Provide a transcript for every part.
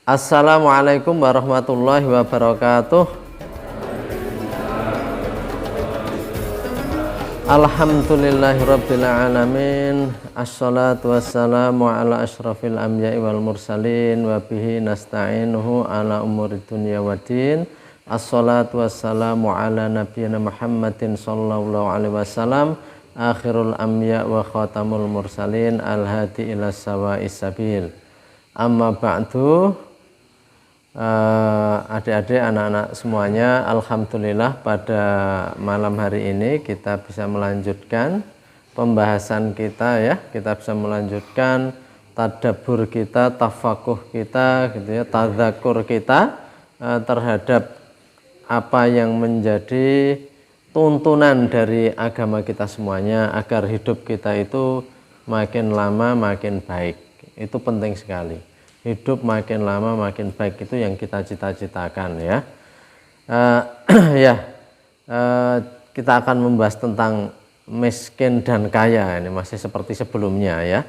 Assalamualaikum warahmatullahi wabarakatuh. Alhamdulillahirabbil alamin. Assalatu wassalamu ala asyrafil anbiya'i wal mursalin wa bihi nasta'inuhu ala umurid dunya waddin. Assalatu wassalamu ala nabiyyina Muhammadin sallallahu alaihi wasallam, akhirul anbiya' wa khatamul mursalin, al-hadi ila sawa'is sabil. Amma ba'du. Adik-adik, anak-anak semuanya, alhamdulillah pada malam hari ini kita bisa melanjutkan pembahasan kita ya. Kita bisa melanjutkan tadabbur kita, tafakuh kita gitu ya, tadzakur kita terhadap apa yang menjadi tuntunan dari agama kita semuanya agar hidup kita itu makin lama makin baik. Itu penting sekali. Hidup makin lama makin baik, itu yang kita cita-citakan ya. Kita akan membahas tentang miskin dan kaya, ini masih seperti sebelumnya ya.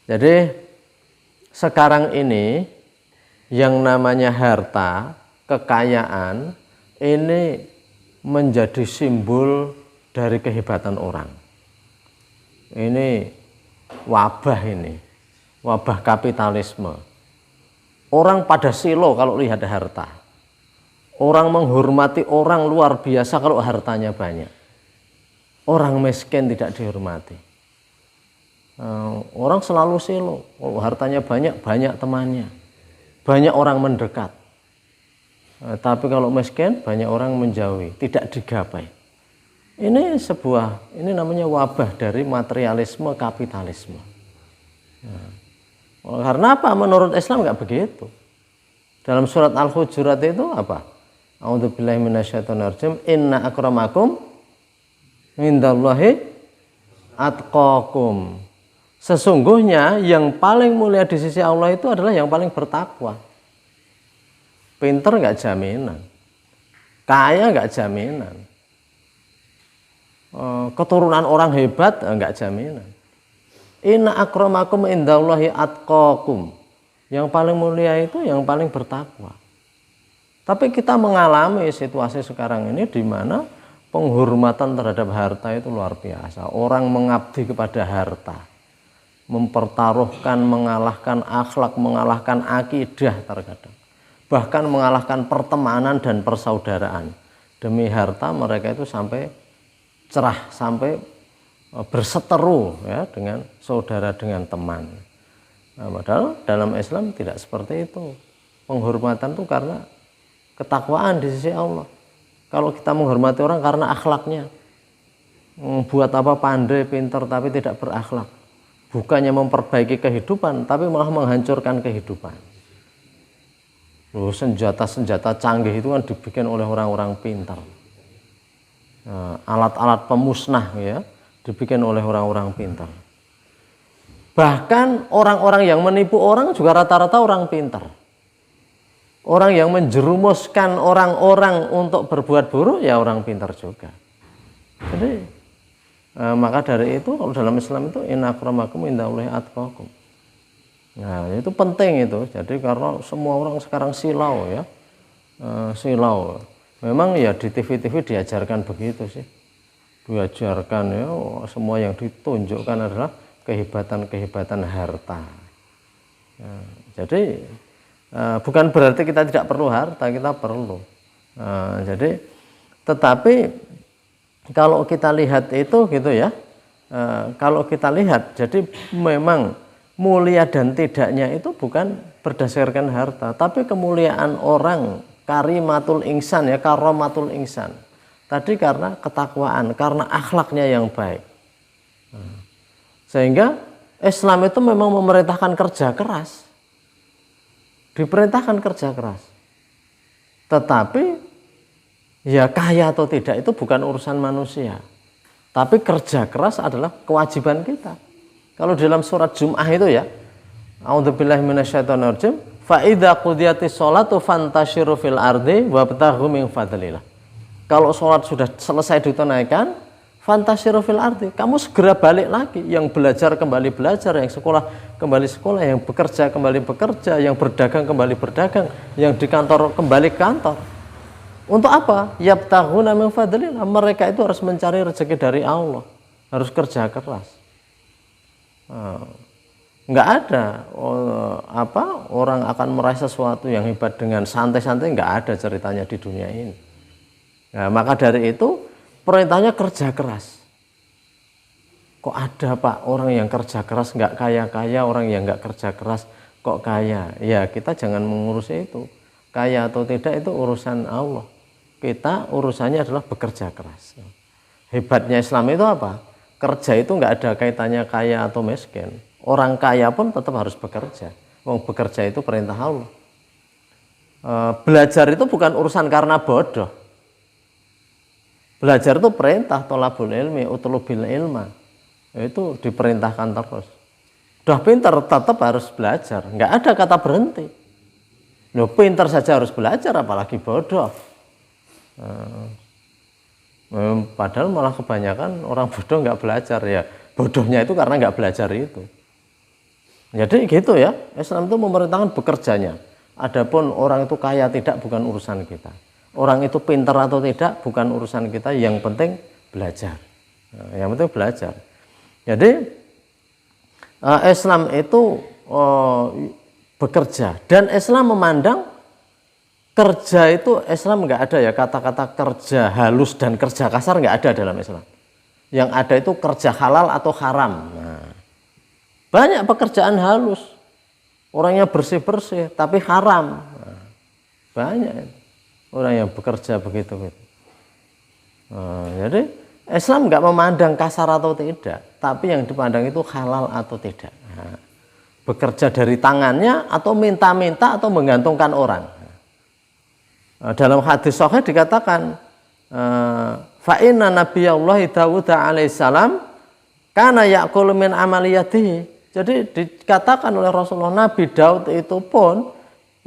Jadi sekarang ini yang namanya harta, kekayaan ini menjadi simbol dari kehebatan orang. Ini wabah, ini wabah kapitalisme. Orang pada silo kalau lihat harta. Orang menghormati orang luar biasa kalau hartanya banyak. Orang miskin tidak dihormati. Orang selalu silo. Kalau hartanya banyak, banyak temannya. Banyak orang mendekat. Tapi kalau miskin, banyak orang menjauhi, tidak digapai. Ini namanya wabah dari materialisme kapitalisme. Karena apa? Menurut Islam nggak begitu. Dalam surat Al-Hujurat itu apa? A'udzubillahi minasyaitonirrajim. Inna akramakum indallahi atqakum. Sesungguhnya yang paling mulia di sisi Allah itu adalah yang paling bertakwa. Pinter nggak jaminan. Kaya nggak jaminan. Keturunan orang hebat nggak jaminan. Inna akramakum indallahi atqakum. Yang paling mulia itu yang paling bertakwa. Tapi kita mengalami situasi sekarang ini di mana penghormatan terhadap harta itu luar biasa. Orang mengabdi kepada harta. Mempertaruhkan, mengalahkan akhlak, mengalahkan akidah terkadang. Bahkan mengalahkan pertemanan dan persaudaraan. Demi harta mereka itu sampai cerah, sampai berseteru ya dengan saudara, dengan teman. Padahal dalam Islam tidak seperti itu. Penghormatan itu karena ketakwaan di sisi Allah. Kalau kita menghormati orang karena akhlaknya, buat apa pandai, pintar tapi tidak berakhlak, bukannya memperbaiki kehidupan tapi malah menghancurkan kehidupan. Senjata-senjata canggih itu kan dibikin oleh orang-orang pintar. Alat-alat pemusnah ya dibikin oleh orang-orang pintar. Bahkan orang-orang yang menipu orang juga rata-rata orang pintar. Orang yang menjerumuskan orang-orang untuk berbuat buruk ya orang pintar juga. Jadi maka dari itu kalau dalam Islam itu inna akramakum indallahi atqakum. Nah, itu penting itu. Jadi karena semua orang sekarang silau ya. Silau. Memang ya di TV-TV diajarkan begitu sih. Diajarkan ya, semua yang ditunjukkan adalah kehebatan-kehebatan harta. Jadi bukan berarti kita tidak perlu harta, kita perlu. Jadi tetapi kalau kita lihat itu gitu ya, kalau kita lihat, jadi memang mulia dan tidaknya itu bukan berdasarkan harta, tapi kemuliaan orang, karimatul insan ya, karomatul insan. Tadi karena ketakwaan, karena akhlaknya yang baik. Sehingga Islam itu memang memerintahkan kerja keras. Diperintahkan kerja keras. Tetapi ya kaya atau tidak itu bukan urusan manusia. Tapi kerja keras adalah kewajiban kita. Kalau dalam surat Jum'ah itu ya, A'udzubillahi minasyaitonirrajim, fa idza qudiyatis sholatu fantashiru fil ardi wabtaghu min fadlillah. Kalau sholat sudah selesai ditunaikan, fantashiru fil ardi, kamu segera balik lagi. Yang belajar kembali belajar, yang sekolah kembali sekolah, yang bekerja kembali bekerja, yang berdagang kembali berdagang, yang di kantor kembali ke kantor. Untuk apa? Yabtaghuna min fadlillah. Mereka itu harus mencari rezeki dari Allah, harus kerja keras. Nggak ada orang akan meraih sesuatu yang hebat dengan santai-santai, nggak ada ceritanya di dunia ini. Nah, maka dari itu perintahnya kerja keras. Kok ada Pak orang yang kerja keras nggak kaya-kaya, orang yang nggak kerja keras kok kaya? Ya kita jangan mengurus itu. Kaya atau tidak itu urusan Allah. Kita urusannya adalah bekerja keras. Hebatnya Islam itu apa? Kerja itu nggak ada kaitannya kaya atau miskin. Orang kaya pun tetap harus bekerja. Bekerja itu perintah Allah. Belajar itu bukan urusan karena bodoh. Belajar itu perintah, tolabul ilmi, utlubil ilma. Itu diperintahkan terus. Udah pintar tetap harus belajar. Nggak ada kata berhenti. Loh, pintar saja harus belajar, apalagi bodoh. Padahal malah kebanyakan orang bodoh nggak belajar ya. Bodohnya itu karena nggak belajar itu. Jadi gitu ya, Islam itu memerintahkan bekerjanya. Adapun orang itu kaya tidak bukan urusan kita. Orang itu pintar atau tidak bukan urusan kita. Yang penting belajar. Yang penting belajar. Jadi Islam itu bekerja, dan Islam memandang kerja itu, Islam nggak ada ya kata-kata kerja halus dan kerja kasar, nggak ada dalam Islam. Yang ada itu kerja halal atau haram. Nah, banyak pekerjaan halus, orangnya bersih-bersih tapi haram. Nah, banyak orang yang bekerja begitu. Nah, jadi Islam nggak memandang kasar atau tidak, tapi yang dipandang itu halal atau tidak. Nah, bekerja dari tangannya atau minta-minta atau menggantungkan orang. Dalam hadis sahih dikatakan, fa inna nabiyallahi Dawud alaihissalam kana ya'kulu min amaliyatihi. Jadi dikatakan oleh Rasulullah, Nabi Daud itu pun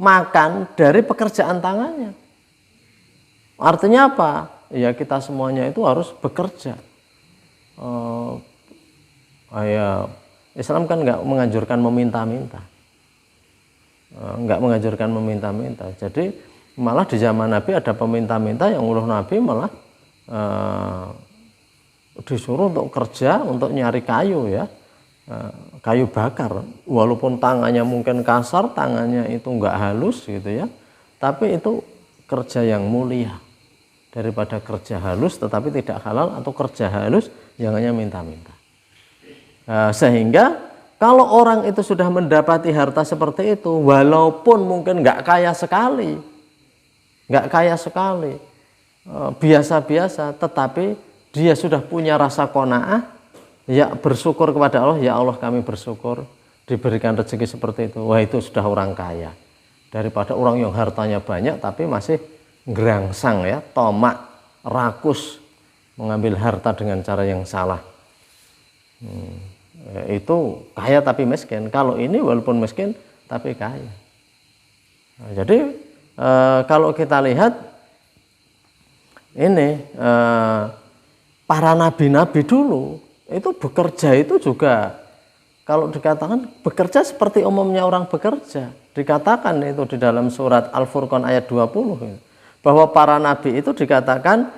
makan dari pekerjaan tangannya. Artinya apa? Ya kita semuanya itu harus bekerja. Islam kan nggak menganjurkan meminta-minta, nggak menganjurkan meminta-minta. Jadi malah di zaman Nabi ada peminta-minta yang ulul Nabi malah disuruh untuk kerja, untuk nyari kayu ya, kayu bakar. Walaupun tangannya mungkin kasar, tangannya itu nggak halus gitu ya, tapi itu kerja yang mulia daripada kerja halus tetapi tidak halal, atau kerja halus yang hanya minta-minta. Sehingga kalau orang itu sudah mendapati harta seperti itu, walaupun mungkin nggak kaya sekali, biasa-biasa, tetapi dia sudah punya rasa qanaah, ya bersyukur kepada Allah, ya Allah kami bersyukur diberikan rezeki seperti itu. Wah, itu sudah orang kaya. Daripada orang yang hartanya banyak tapi masih gerangsang ya, tomak, rakus, mengambil harta dengan cara yang salah. Itu kaya tapi miskin. Kalau ini walaupun miskin tapi kaya. Nah, jadi kalau kita lihat ini para nabi-nabi dulu itu bekerja itu juga, kalau dikatakan bekerja seperti umumnya orang bekerja. Dikatakan itu di dalam surat Al-Furqan ayat 20 bahwa para nabi itu dikatakan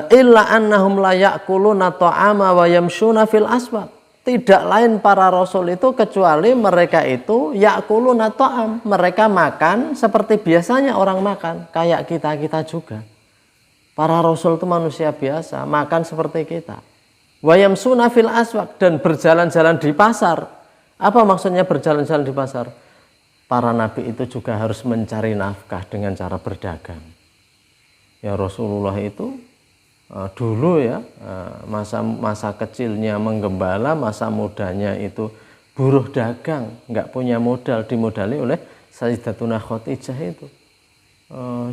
illa annahum la ya'kuluna ta'ama wa yamshuna fil aswaq. Tidak lain para rasul itu kecuali mereka itu ya'kuluna ta'am, mereka makan seperti biasanya orang makan, kayak kita juga. Para rasul itu manusia biasa, makan seperti kita. Wa yamshuna fil aswaq, dan berjalan-jalan di pasar. Apa maksudnya berjalan-jalan di pasar? Para nabi itu juga harus mencari nafkah dengan cara berdagang. Ya Rasulullah itu dulu ya, masa kecilnya menggembala, masa mudanya itu buruh dagang, nggak punya modal, dimodali oleh Sayyidatuna Khadijah itu.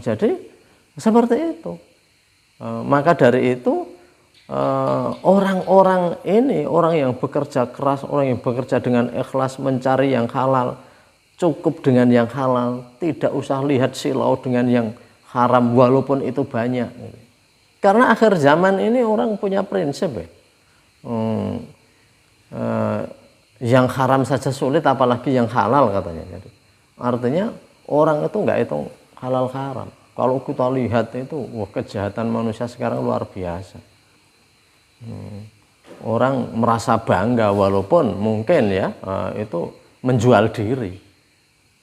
Jadi seperti itu. Maka dari itu orang-orang ini, orang yang bekerja keras, orang yang bekerja dengan ikhlas mencari yang halal, cukup dengan yang halal, tidak usah lihat silau dengan yang haram walaupun itu banyak. Karena akhir zaman ini orang punya prinsip ya. Yang haram saja sulit, apalagi yang halal katanya. Jadi artinya orang itu nggak hitung halal haram. Kalau kita lihat itu, wah, kejahatan manusia sekarang luar biasa. Orang merasa bangga walaupun mungkin ya itu menjual diri.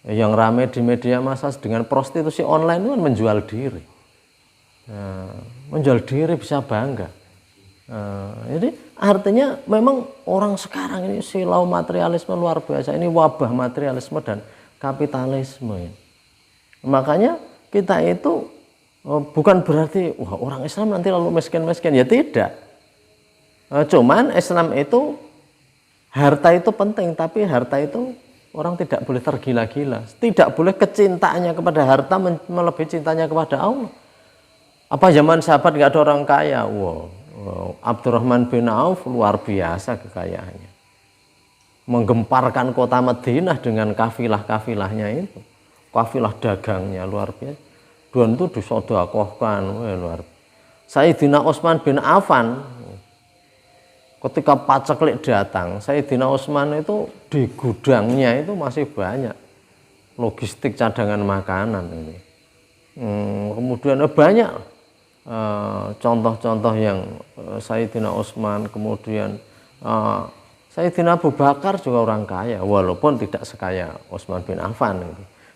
Yang ramai di media massa dengan prostitusi online itu kan menjual diri. Menjual diri bisa bangga. Jadi artinya memang orang sekarang ini silau materialisme luar biasa. Ini wabah materialisme dan kapitalisme. Makanya kita itu bukan berarti wah, orang Islam nanti lalu miskin-miskin, ya tidak. Cuman Islam itu harta itu penting, tapi harta itu orang tidak boleh tergila-gila, tidak boleh kecintaannya kepada harta melebihi cintanya kepada Allah. Apa zaman sahabat nggak ada orang kaya? Wow, Abdurrahman bin Auf luar biasa kekayaannya, menggemparkan kota Madinah dengan kafilah-kafilahnya itu, kafilah dagangnya luar biasa. Dan itu disodakohkan, luar biasa. Sayyidina Utsman bin Affan, ketika paceklik datang, Sayyidina Utsman itu di gudangnya itu masih banyak logistik cadangan makanan ini. Kemudian banyak contoh-contoh yang Sayyidina Utsman, kemudian Sayyidina Abu Bakar juga orang kaya, walaupun tidak sekaya Utsman bin Affan.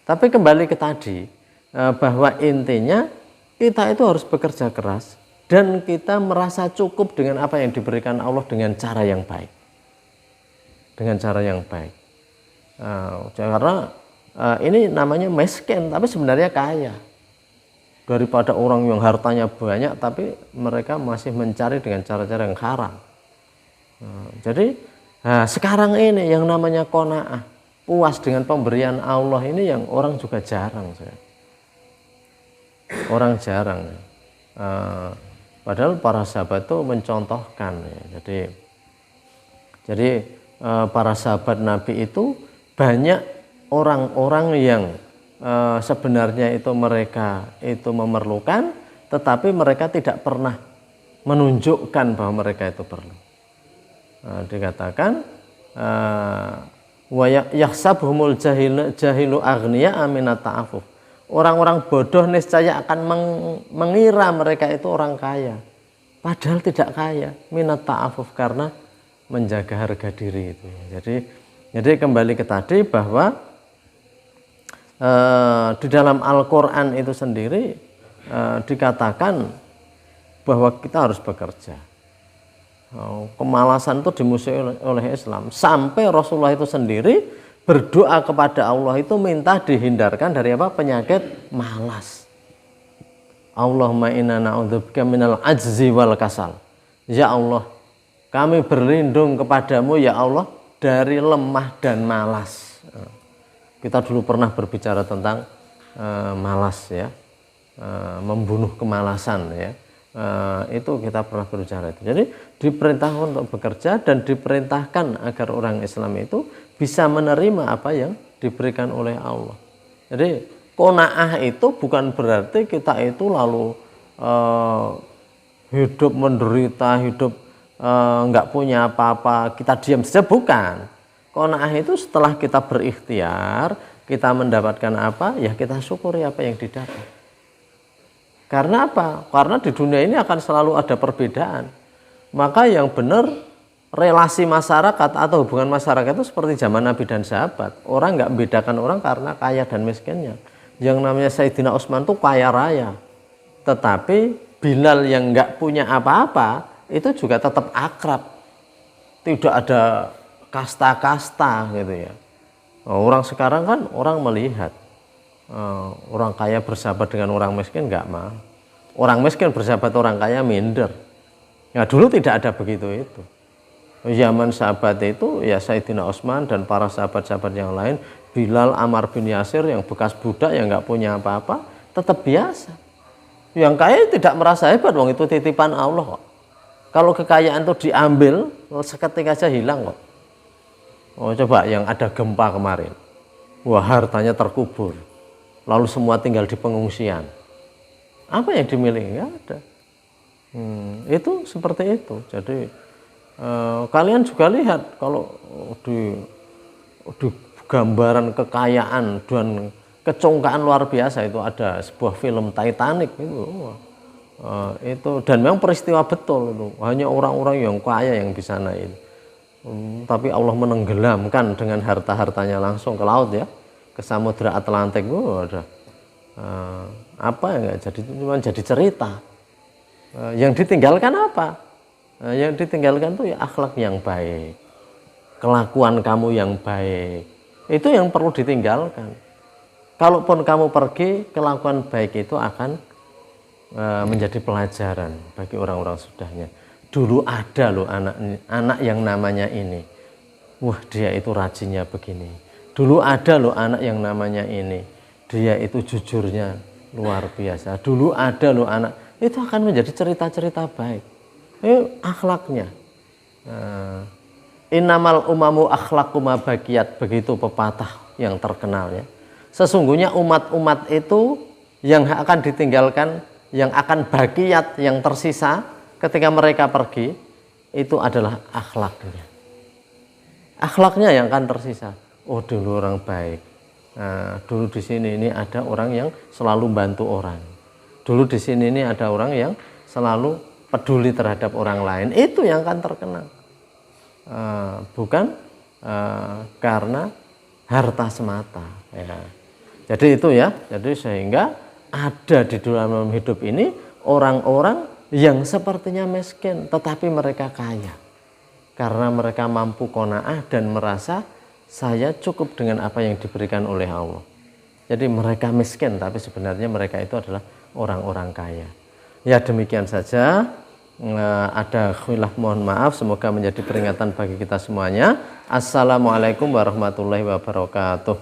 Tapi kembali ke tadi, bahwa intinya kita itu harus bekerja keras dan kita merasa cukup dengan apa yang diberikan Allah dengan cara yang baik. Dengan cara yang baik. Karena ini namanya miskin, tapi sebenarnya kaya. Daripada orang yang hartanya banyak, tapi mereka masih mencari dengan cara-cara yang haram. Jadi sekarang ini yang namanya qanaah, puas dengan pemberian Allah ini yang orang juga jarang. Orang jarang. Padahal para sahabat itu mencontohkan. Ya. Jadi para sahabat Nabi itu banyak orang-orang yang sebenarnya itu mereka itu memerlukan, tetapi mereka tidak pernah menunjukkan bahwa mereka itu perlu. Dikatakan wa yahsabuhumul jahilu aghniya aminat ta'afuf. Orang-orang bodoh niscaya akan mengira mereka itu orang kaya, padahal tidak kaya, minat ta'afuf, karena menjaga harga diri itu. Jadi kembali ke tadi bahwa di dalam Al-Quran itu sendiri dikatakan bahwa kita harus bekerja. Kemalasan itu dimusuhi oleh Islam, sampai Rasulullah itu sendiri berdoa kepada Allah itu minta dihindarkan dari apa? Penyakit malas. Allahumma inna na'udzubika minal ajzi wal kasal. Ya Allah, kami berlindung kepadamu ya Allah dari lemah dan malas. Kita dulu pernah berbicara tentang malas ya, membunuh kemalasan ya. Itu kita pernah berbicara itu. Jadi diperintahkan untuk bekerja dan diperintahkan agar orang Islam itu bisa menerima apa yang diberikan oleh Allah. Jadi qanaah itu bukan berarti kita itu lalu hidup menderita, hidup nggak punya apa-apa, kita diam saja, bukan. Qanaah itu setelah kita berikhtiar, kita mendapatkan apa, ya kita syukuri apa yang didapat. Karena apa? Karena di dunia ini akan selalu ada perbedaan. Maka yang benar, relasi masyarakat atau hubungan masyarakat itu seperti zaman Nabi dan sahabat. Orang nggak membedakan orang karena kaya dan miskinnya. Yang namanya Sayyidina Utsman itu kaya raya. Tetapi Bilal yang nggak punya apa-apa itu juga tetap akrab. Tidak ada kasta-kasta gitu ya. Orang sekarang kan orang melihat orang kaya bersahabat dengan orang miskin nggak mau. Orang miskin bersahabat orang kaya minder. Ya dulu tidak ada begitu itu. Zaman sahabat itu ya Sayyidina Utsman dan para sahabat-sahabat yang lain, Bilal, Ammar bin Yasir yang bekas budak yang nggak punya apa-apa, tetap biasa. Yang kaya tidak merasa hebat, wong itu titipan Allah kok. Kalau kekayaan itu diambil, seketika saja hilang kok. Oh coba yang ada gempa kemarin, wah hartanya terkubur, lalu semua tinggal di pengungsian. Apa yang dimiliki? Nggak ada. Itu seperti itu. Jadi Kalian juga lihat kalau di gambaran kekayaan dan kecongkaan luar biasa itu ada sebuah film Titanic itu dan memang peristiwa betul itu, hanya orang-orang yang kaya yang bisa naik. Tapi Allah menenggelamkan dengan harta-hartanya langsung ke laut ya, ke Samudra Atlantik. Ada apa ya, nggak jadi, cuma jadi cerita. Yang ditinggalkan apa? Yang ditinggalkan tuh ya akhlak yang baik, kelakuan kamu yang baik, itu yang perlu ditinggalkan. Kalaupun kamu pergi, kelakuan baik itu akan menjadi pelajaran bagi orang-orang sudahnya. Dulu ada loh anak yang namanya ini, wah dia itu rajinnya begini. Dulu ada loh anak yang namanya ini, dia itu jujurnya luar biasa. Dulu ada loh anak, itu akan menjadi cerita-cerita baik. Akhlaknya. Innamal umamu akhlaquma bakiyat, begitu pepatah yang terkenal ya. Sesungguhnya umat-umat itu yang akan ditinggalkan, yang akan bakiyat, yang tersisa ketika mereka pergi, itu adalah akhlaknya. Akhlaknya yang akan tersisa. Oh dulu orang baik. Nah, dulu di sini ini ada orang yang selalu bantu orang. Dulu di sini ini ada orang yang selalu peduli terhadap orang lain, itu yang akan terkenal, bukan karena harta semata ya. Jadi itu ya, jadi sehingga ada di dalam hidup ini orang-orang yang sepertinya miskin tetapi mereka kaya karena mereka mampu qanaah dan merasa saya cukup dengan apa yang diberikan oleh Allah. Jadi mereka miskin tapi sebenarnya mereka itu adalah orang-orang kaya. Ya demikian saja, ada khilaf mohon maaf, semoga menjadi peringatan bagi kita semuanya. Assalamualaikum warahmatullahi wabarakatuh.